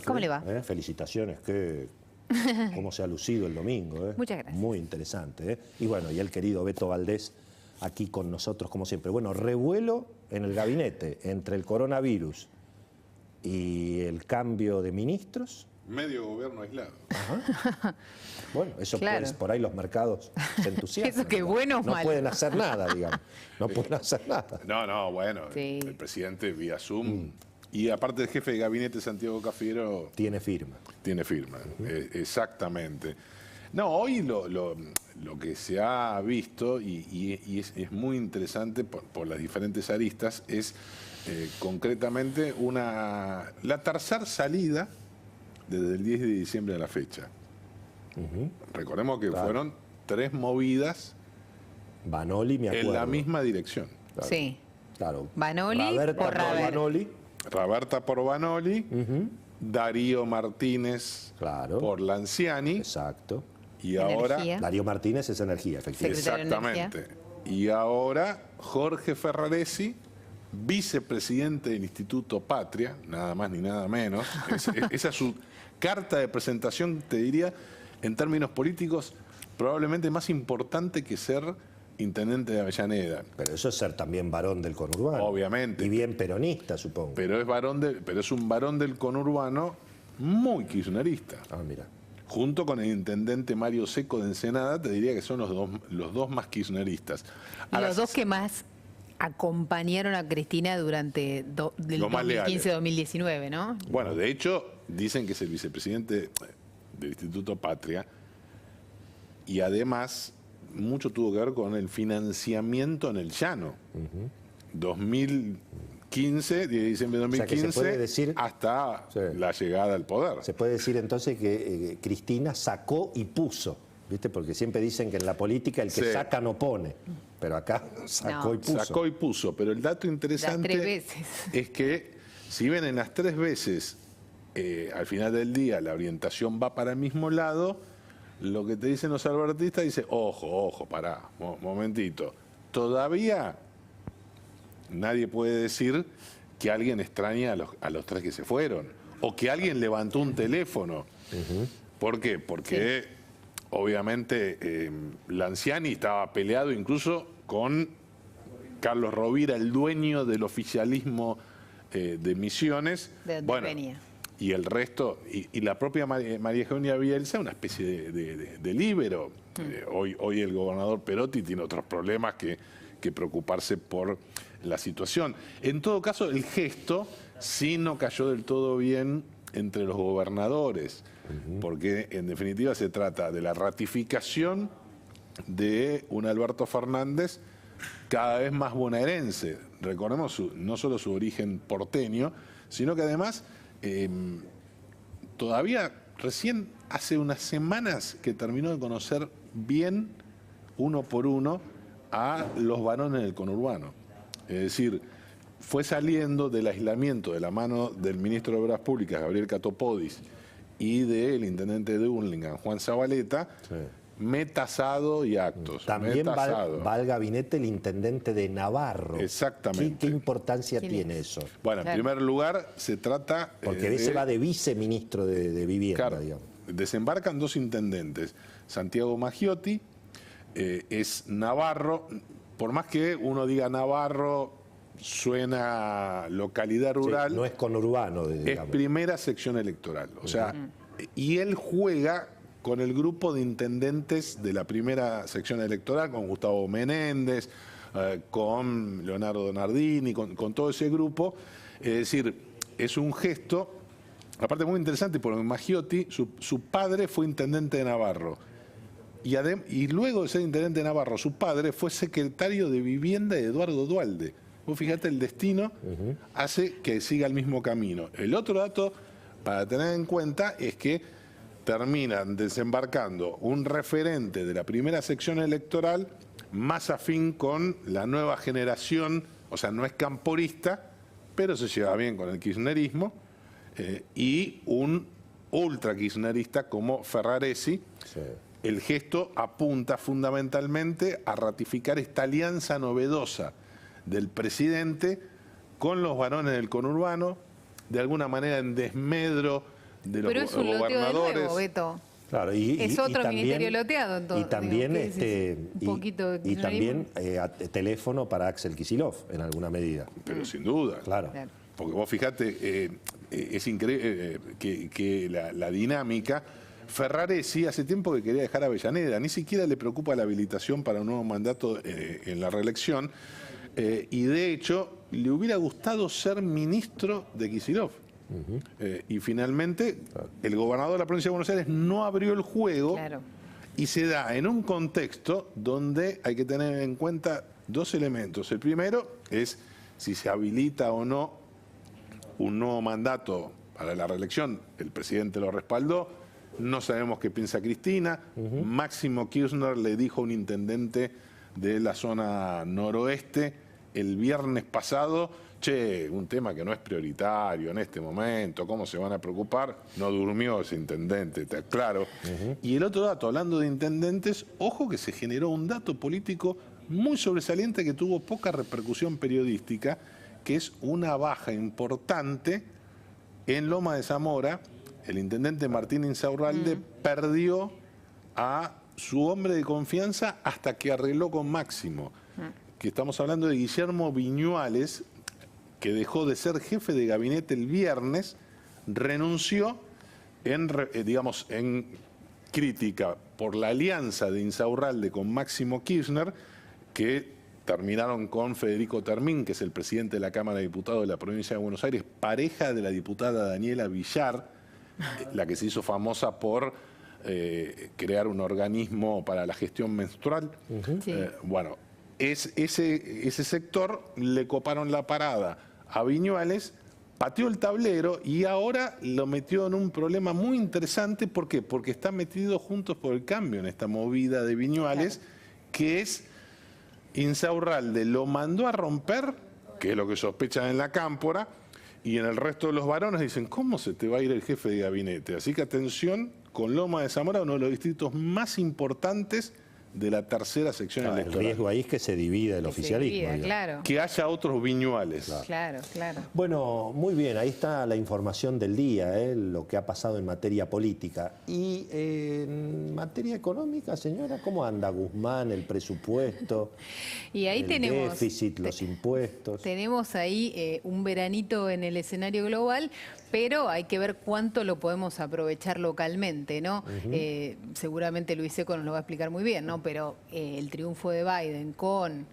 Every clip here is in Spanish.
¿Cómo le va? Felicitaciones, cómo se ha lucido el domingo. Muchas gracias. Muy interesante. Y bueno, y el querido Beto Valdés aquí con nosotros como siempre. Bueno, revuelo en el gabinete entre el coronavirus y el cambio de ministros. Medio gobierno aislado. Ajá. Bueno, eso Claro. pues, por ahí los mercados se entusiasman. Eso que bueno o no malo. pueden hacer nada, digamos. No pueden hacer nada. No, bueno, Sí. el presidente vía Zoom. Y aparte el jefe de gabinete, Santiago Cafiero, Tiene firma. tiene firma. Exactamente. No, hoy lo que se ha visto, y es muy interesante por las diferentes aristas, es concretamente la tercera salida desde el 10 de diciembre a la fecha. Recordemos que fueron 3 movidas Vanoli, me acuerdo. en la misma dirección. Claro. Sí. Claro. Vanoli Raberta por Raber. Vanoli. Raberta por Vanoli, Darío Martínez Claro. por Lanciani, Exacto. y ahora... Energía. Darío Martínez es energía, efectivamente. Secretario de Exactamente. Y ahora Jorge Ferraresi, vicepresidente del Instituto Patria, nada más ni nada menos. Esa es su carta de presentación, te diría, en términos políticos, probablemente más importante que ser intendente de Avellaneda. Pero eso es ser también varón del conurbano. Obviamente. Y bien peronista, supongo. Pero es un varón del conurbano muy kirchnerista. Ah, mira. Junto con el intendente Mario Seco de Ensenada, te diría que son los dos más kirchneristas. Y los dos que más acompañaron a Cristina durante del Los más leales. 2015-2019, ¿no? Bueno, de hecho, dicen que es el vicepresidente del Instituto Patria, y además mucho tuvo que ver con el financiamiento en el llano. 2015, 10 de diciembre de O sea, que 2015, se puede decir- hasta Sí. la llegada al poder. Se puede decir entonces que Cristina sacó y puso, ¿viste? Porque siempre dicen que en la política el que Sí. saca no pone. Pero acá sacó No. y puso. Sacó y puso, pero el dato interesante Las 3 veces. es que si ven en las 3 veces, al final del día la orientación va para el mismo lado, lo que te dicen los albertistas dice, ojo, pará, momentito, todavía nadie puede decir que alguien extraña a los 3 que se fueron, o que alguien levantó un teléfono. ¿Por qué? Porque obviamente Lanciani estaba peleado incluso con Carlos Rovira, el dueño del oficialismo de Misiones. De donde venía. Y el resto, y la propia María Eugenia Bielsa, una especie de líbero. Hoy el gobernador Perotti tiene otros problemas que preocuparse por la situación. En todo caso, el gesto sí no cayó del todo bien entre los gobernadores, porque en definitiva se trata de la ratificación de un Alberto Fernández cada vez más bonaerense. Recordemos no solo su origen porteño, sino que además todavía recién hace unas semanas que terminó de conocer bien uno por uno a los varones del conurbano. Es decir, fue saliendo del aislamiento de la mano del ministro de Obras Públicas, Gabriel Catopodis, y del intendente de Hurlingham, Juan Zabaleta, metasado y actos. También va metasado. al gabinete el intendente de Navarro. Exactamente. ¿Qué importancia ¿Quién tiene es? eso? Bueno, Claro. en primer lugar, se trata... Porque ese va de viceministro de Vivienda, Claro, digamos. desembarcan 2 intendentes. Santiago Maggiotti es Navarro. Por más que uno diga Navarro, suena localidad rural. Sí, no es conurbano, Es digamos. primera sección electoral. O sea, y él juega con el grupo de intendentes de la primera sección electoral, con Gustavo Menéndez, con Leonardo Nardini, con todo ese grupo. Es decir, es un gesto, aparte muy interesante, porque Maggiotti, su padre fue intendente de Navarro. Y luego de ser intendente de Navarro, su padre fue secretario de Vivienda de Eduardo Duhalde. Vos fíjate, el destino hace que siga el mismo camino. El otro dato para tener en cuenta es que terminan desembarcando un referente de la primera sección electoral más afín con la nueva generación, o sea, no es camporista, pero se lleva bien con el kirchnerismo, y un ultra kirchnerista como Ferraresi. Sí. El gesto apunta fundamentalmente a ratificar esta alianza novedosa del presidente con los varones del conurbano, de alguna manera en desmedro de los Pero es un loteo de gobernadores. nuevo, Beto. Claro, Es otro también, ministerio loteado, entonces. Y también, Digo, ¿qué es? Un poquito de y también kirchnerismo. teléfono para Axel Kicillof, en alguna medida. Pero sin duda. Claro. Claro. Porque vos fijate, es increíble que la dinámica. Ferraresi hace tiempo que quería dejar a Avellaneda, ni siquiera le preocupa la habilitación para un nuevo mandato en la reelección, y de hecho le hubiera gustado ser ministro de Kicillof. Y finalmente el gobernador de la provincia de Buenos Aires no abrió el juego. Claro. Y se da en un contexto donde hay que tener en cuenta dos elementos. El primero es si se habilita o no un nuevo mandato para la reelección. El presidente lo respaldó. No sabemos qué piensa Cristina. Máximo Kirchner le dijo a un intendente de la zona noroeste el viernes pasado: che, un tema que no es prioritario en este momento, ¿cómo se van a preocupar? No durmió ese intendente, te aclaro. Y el otro dato, hablando de intendentes, ojo que se generó un dato político muy sobresaliente que tuvo poca repercusión periodística, que es una baja importante en Loma de Zamora. El intendente Martín Insaurralde perdió a su hombre de confianza hasta que arregló con Máximo. Que estamos hablando de Guillermo Viñuales, que dejó de ser jefe de gabinete el viernes, renunció en crítica por la alianza de Insaurralde con Máximo Kirchner, que terminaron con Federico Termín, que es el presidente de la Cámara de Diputados de la provincia de Buenos Aires, pareja de la diputada Daniela Villar, la que se hizo famosa por crear un organismo para la gestión menstrual. Sí. Bueno, ese sector le coparon la parada a Viñuales, pateó el tablero y ahora lo metió en un problema muy interesante. ¿Por qué? Porque está metido Juntos por el Cambio en esta movida de Viñuales, claro, que es Insaurralde lo mandó a romper, que es lo que sospechan en la Cámpora, y en el resto de los varones dicen: ¿cómo se te va a ir el jefe de gabinete? Así que atención con Loma de Zamora, uno de los distritos más importantes de la tercera sección electoral. El riesgo ahí es que se divida el oficialismo. Claro. Que haya otros Viñuales. Claro. Bueno, muy bien, ahí está la información del día, lo que ha pasado en materia política. Y en materia económica, señora, ¿cómo anda Guzmán, el presupuesto, y ahí el déficit, los impuestos? Tenemos ahí un veranito en el escenario global, pero hay que ver cuánto lo podemos aprovechar localmente, ¿no? Seguramente Luis Seco nos lo va a explicar muy bien, ¿no? Pero el triunfo de Biden con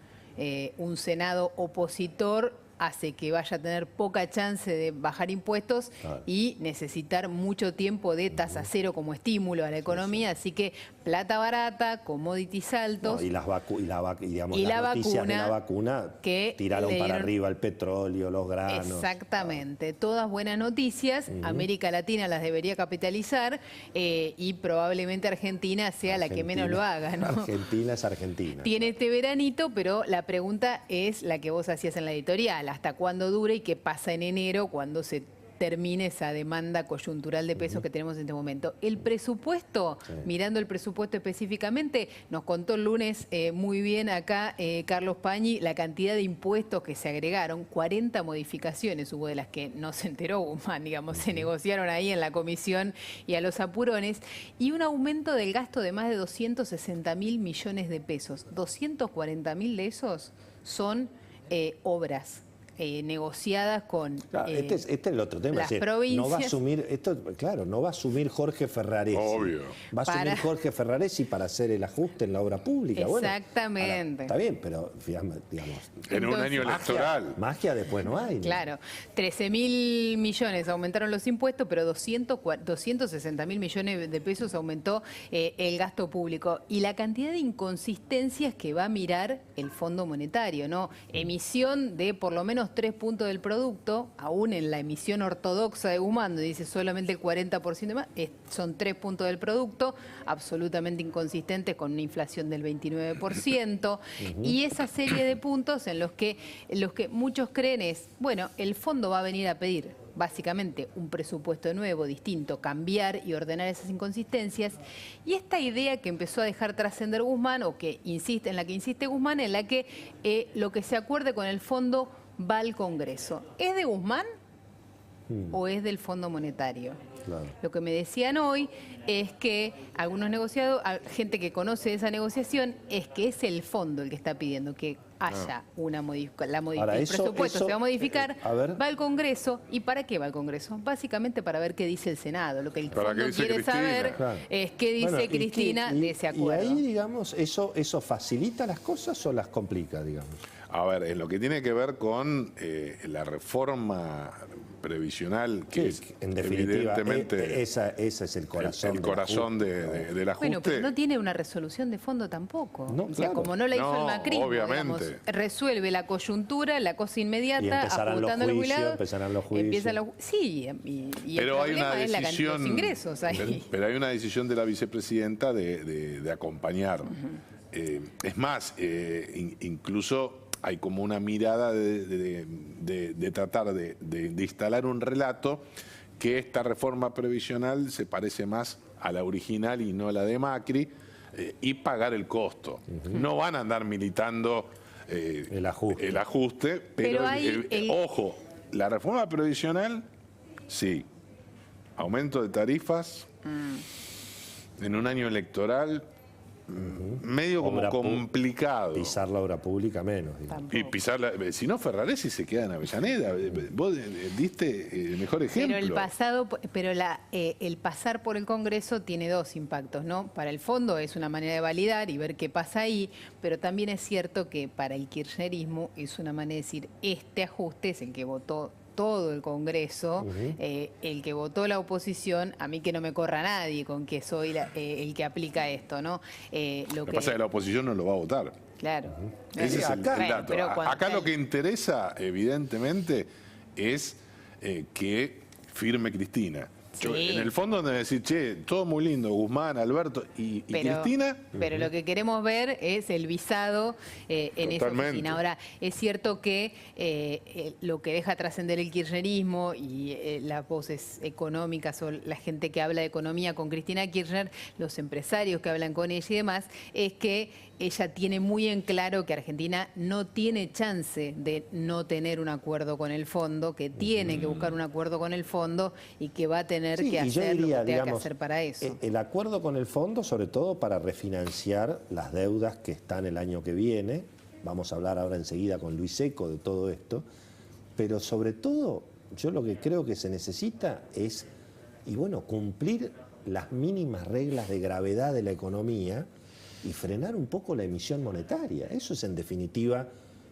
un Senado opositor hace que vaya a tener poca chance de bajar impuestos y necesitar mucho tiempo de tasa cero como estímulo a la economía, así que plata barata, commodities altos. No, y las noticias de la vacuna que tiraron para arriba el petróleo, los granos. Exactamente, todas buenas noticias. América Latina las debería capitalizar y probablemente Argentina sea la que menos lo haga, ¿no? Argentina es Argentina. Tiene este veranito, pero la pregunta es la que vos hacías en la editorial: ¿hasta cuándo dura y qué pasa en enero cuando se termine esa demanda coyuntural de pesos que tenemos en este momento? El presupuesto, mirando el presupuesto específicamente, nos contó el lunes muy bien acá Carlos Pañi la cantidad de impuestos que se agregaron. 40 modificaciones hubo, de las que no se enteró Guzmán, digamos, se negociaron ahí en la comisión y a los apurones, y un aumento del gasto de más de 260.000 millones de pesos. 240.000 de esos son obras negociadas con este es el otro tema. las provincias. No va a asumir, no va a asumir Jorge Ferraresi. Obvio. Va a asumir Jorge Ferraresi para hacer el ajuste en la obra pública. Exactamente. Bueno, ahora, está bien, pero digamos, en un año electoral. Magia después no hay, ¿no? Claro, 13.000 millones aumentaron los impuestos, pero 260.000 millones de pesos aumentó el gasto público. Y la cantidad de inconsistencias que va a mirar el Fondo Monetario, ¿no? Emisión de por lo menos 3 puntos del producto, aún en la emisión ortodoxa de Guzmán, donde dice solamente el 40% más, son 3 puntos del producto, absolutamente inconsistentes con una inflación del 29%, y esa serie de puntos en los que muchos creen es, bueno, el fondo va a venir a pedir básicamente un presupuesto nuevo, distinto, cambiar y ordenar esas inconsistencias, y esta idea que empezó a dejar trascender Guzmán, o que insiste, en la que insiste Guzmán, en la que lo que se acuerde con el fondo va al Congreso. ¿Es de Guzmán o es del Fondo Monetario. Claro. Lo que me decían hoy es que algunos negociados, gente que conoce esa negociación, es que es el fondo el que está pidiendo que haya una modificación. Ahora, El presupuesto se va a modificar, a ver. va al Congreso. ¿Y para qué va al Congreso? Básicamente para ver qué dice el Senado. Lo que el Para fondo qué dice quiere Cristina. saber Claro. es qué dice Bueno, Cristina de ese acuerdo. Y ahí, digamos, ¿eso facilita las cosas o las complica, digamos? A ver, en lo que tiene que ver con la reforma previsional, que Sí, es en definitiva, evidentemente ese es el corazón. el corazón del ajuste. Bueno, pero no tiene una resolución de fondo tampoco. No, o sea, claro. como no la hizo No, el macrismo, obviamente. digamos, resuelve la coyuntura, la cosa Y inmediata, empezarán los ajustando a los juicios, jubilados. empezarán los juicios. Sí, y Pero el hay una problema es la cantidad de decisión, los ingresos ahí. pero hay una decisión de la vicepresidenta de acompañar. Es más, incluso hay como una mirada de tratar de instalar un relato que esta reforma previsional se parece más a la original y no a la de Macri, y pagar el costo. No van a andar militando El ajuste. pero hay ojo, la reforma previsional, sí. Aumento de tarifas en un año electoral, medio como Obra complicado. Pisar la obra pública menos, digamos. Y pisarla, si no, Ferraresi se queda en Avellaneda. Vos diste el mejor ejemplo. Pero el pasar por el Congreso tiene dos impactos, ¿no? Para el fondo es una manera de validar y ver qué pasa ahí, pero también es cierto que para el kirchnerismo es una manera de decir, este ajuste es el que votó todo el Congreso, el que votó la oposición, a mí que no me corra nadie con que soy el que aplica esto, ¿no? Lo que pasa es que la oposición no lo va a votar. Claro. Ese es el dato. Pero Acá lo que interesa, evidentemente, es que firme Cristina. Sí. En el fondo debe decir, che, todo muy lindo, Guzmán, Alberto y Cristina. Pero lo que queremos ver es el visado en esa Totalmente. oficina. Ahora, es cierto que lo que deja trascender el kirchnerismo y las voces económicas o la gente que habla de economía con Cristina Kirchner, los empresarios que hablan con ella y demás, es que ella tiene muy en claro que Argentina no tiene chance de no tener un acuerdo con el fondo, que tiene que buscar un acuerdo con el fondo y que va a tener Sí, que y yo hacer diría, lo que tenga que digamos, hacer para eso. El acuerdo con el fondo, sobre todo para refinanciar las deudas que están el año que viene. Vamos a hablar ahora enseguida con Luis Seco de todo esto. Pero sobre todo, yo lo que creo que se necesita es, cumplir las mínimas reglas de gravedad de la economía y frenar un poco la emisión monetaria. Eso es en definitiva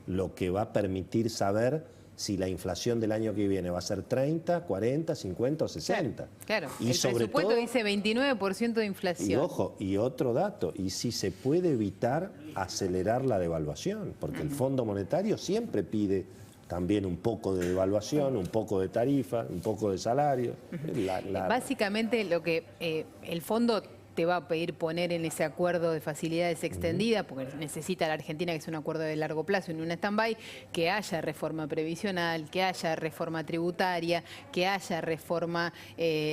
lo que va a permitir saber si la inflación del año que viene va a ser 30, 40, 50 o 60. Claro, Y el sobre presupuesto todo, dice 29% de inflación. y ojo, y otro dato, y si se puede evitar acelerar la devaluación, porque el Fondo Monetario siempre pide también un poco de devaluación, un poco de tarifa, un poco de salario. Básicamente lo que el fondo te va a pedir poner en ese acuerdo de facilidades extendidas, porque necesita la Argentina que es un acuerdo de largo plazo y no un stand-by, que haya reforma previsional, que haya reforma tributaria, que haya reforma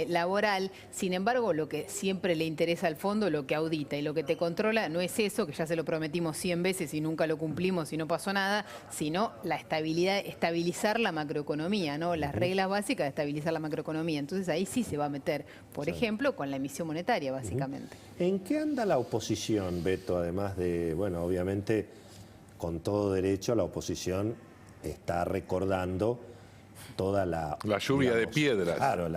laboral. Sin embargo, lo que siempre le interesa al fondo, lo que audita y lo que te controla, no es eso, que ya se lo prometimos 100 veces y nunca lo cumplimos y no pasó nada, sino la estabilidad, estabilizar la macroeconomía, ¿no? Las reglas básicas de estabilizar la macroeconomía. Entonces ahí sí se va a meter, por ejemplo, con la emisión monetaria, básicamente. ¿En qué anda la oposición, Beto? Además de, obviamente, con todo derecho, la oposición está recordando toda la lluvia de piedras. Claro,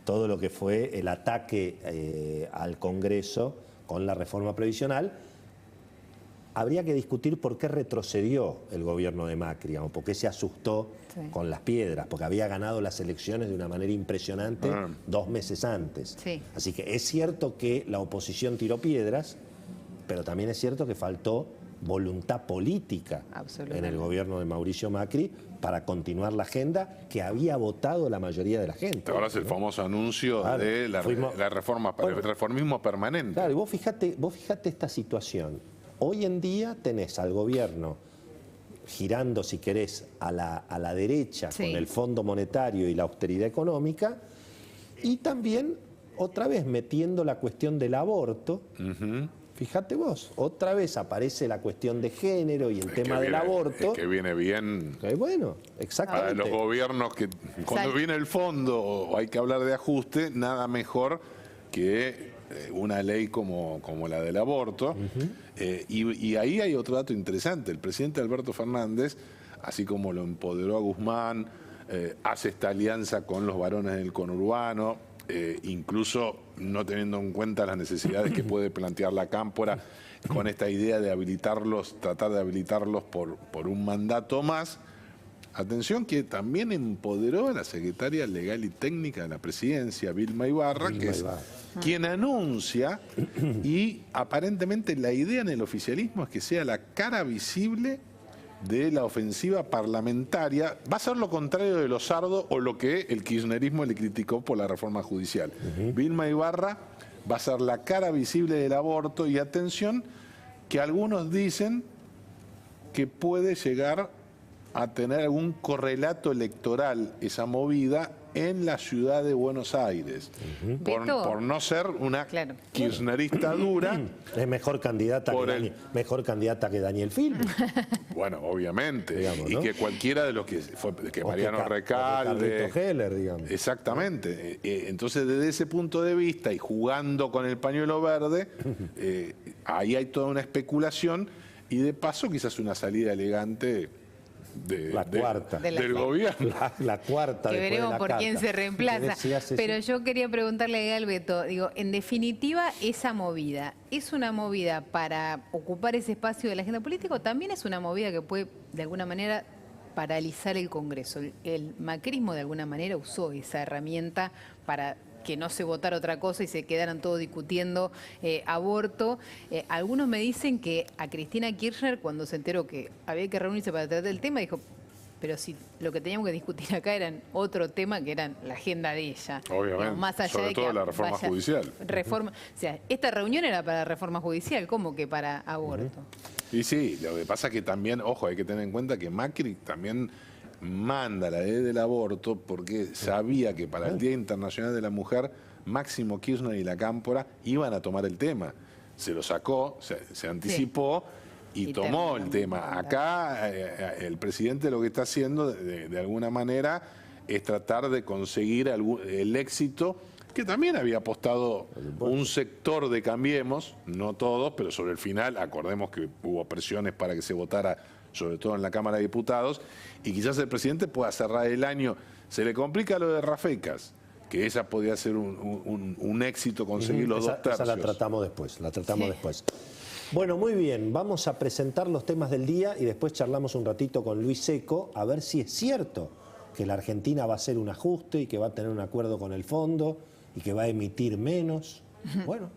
todo lo que fue el ataque al Congreso con la reforma previsional. Habría que discutir por qué retrocedió el gobierno de Macri, o por qué se asustó con las piedras, porque había ganado las elecciones de una manera impresionante 2 meses antes. Sí. Así que es cierto que la oposición tiró piedras, pero también es cierto que faltó voluntad política en el gobierno de Mauricio Macri para continuar la agenda que había votado la mayoría de la gente. Ahora es el famoso anuncio de la reforma, el reformismo permanente. Claro, y vos fijate esta situación. Hoy en día tenés al gobierno girando, si querés, a la derecha con el Fondo Monetario y la austeridad económica, y también, otra vez, metiendo la cuestión del aborto, fíjate vos, otra vez aparece la cuestión de género y el tema del aborto. Es que viene bien Bueno, exactamente. para los gobiernos que cuando viene el fondo o hay que hablar de ajuste, nada mejor que una ley como la del aborto. Y ahí hay otro dato interesante. El presidente Alberto Fernández, así como lo empoderó a Guzmán, hace esta alianza con los varones del conurbano, incluso no teniendo en cuenta las necesidades que puede plantear la Cámpora, con esta idea de habilitarlos, tratar de habilitarlos por un mandato más. Atención que también empoderó a la secretaria legal y técnica de la presidencia, Vilma Ibarra, que es quien anuncia, y aparentemente la idea en el oficialismo es que sea la cara visible de la ofensiva parlamentaria. Va a ser lo contrario de Lozardo o lo que el kirchnerismo le criticó por la reforma judicial. Vilma Ibarra va a ser la cara visible del aborto, y atención que algunos dicen que puede llegar a tener algún correlato electoral esa movida en la ciudad de Buenos Aires, por no ser una kirchnerista dura. Es mejor candidata que Daniel Filmus. Bueno, obviamente, digamos, y ¿no? que cualquiera de los que fue, que Mariano Recalde, Heller, digamos. Exactamente. Entonces, desde ese punto de vista y jugando con el pañuelo verde, ahí hay toda una especulación y de paso quizás una salida elegante del gobierno. La cuarta. Que veremos por quién se reemplaza. Pero yo quería preguntarle a Galbeto, digo, en definitiva, esa movida, ¿es una movida para ocupar ese espacio de la agenda política o también es una movida que puede, de alguna manera, paralizar el Congreso? El macrismo, de alguna manera, usó esa herramienta para que no se votara otra cosa y se quedaran todos discutiendo aborto. Algunos me dicen que a Cristina Kirchner, cuando se enteró que había que reunirse para tratar el tema, dijo, pero si lo que teníamos que discutir acá eran otro tema, que era la agenda de ella. Obviamente, digamos, más allá sobre de todo que la reforma judicial. O sea, esta reunión era para reforma judicial, ¿cómo que para aborto? Y sí, lo que pasa es que también, ojo, hay que tener en cuenta que Macri también manda la ley del aborto porque sabía que para el Día Internacional de la Mujer Máximo Kirchner y la Cámpora iban a tomar el tema. Se lo sacó, se anticipó y tomó el tema. Acá el presidente lo que está haciendo de alguna manera es tratar de conseguir el éxito que también había apostado un sector de Cambiemos, no todos, pero sobre el final, acordemos que hubo presiones para que se votara sobre todo en la Cámara de Diputados, y quizás el presidente pueda cerrar el año. Se le complica lo de Rafecas, que esa podía ser un éxito conseguir los 2 tercios. Esa la tratamos después, Bueno, muy bien, vamos a presentar los temas del día y después charlamos un ratito con Luis Seco, a ver si es cierto que la Argentina va a hacer un ajuste y que va a tener un acuerdo con el fondo y que va a emitir menos. Bueno.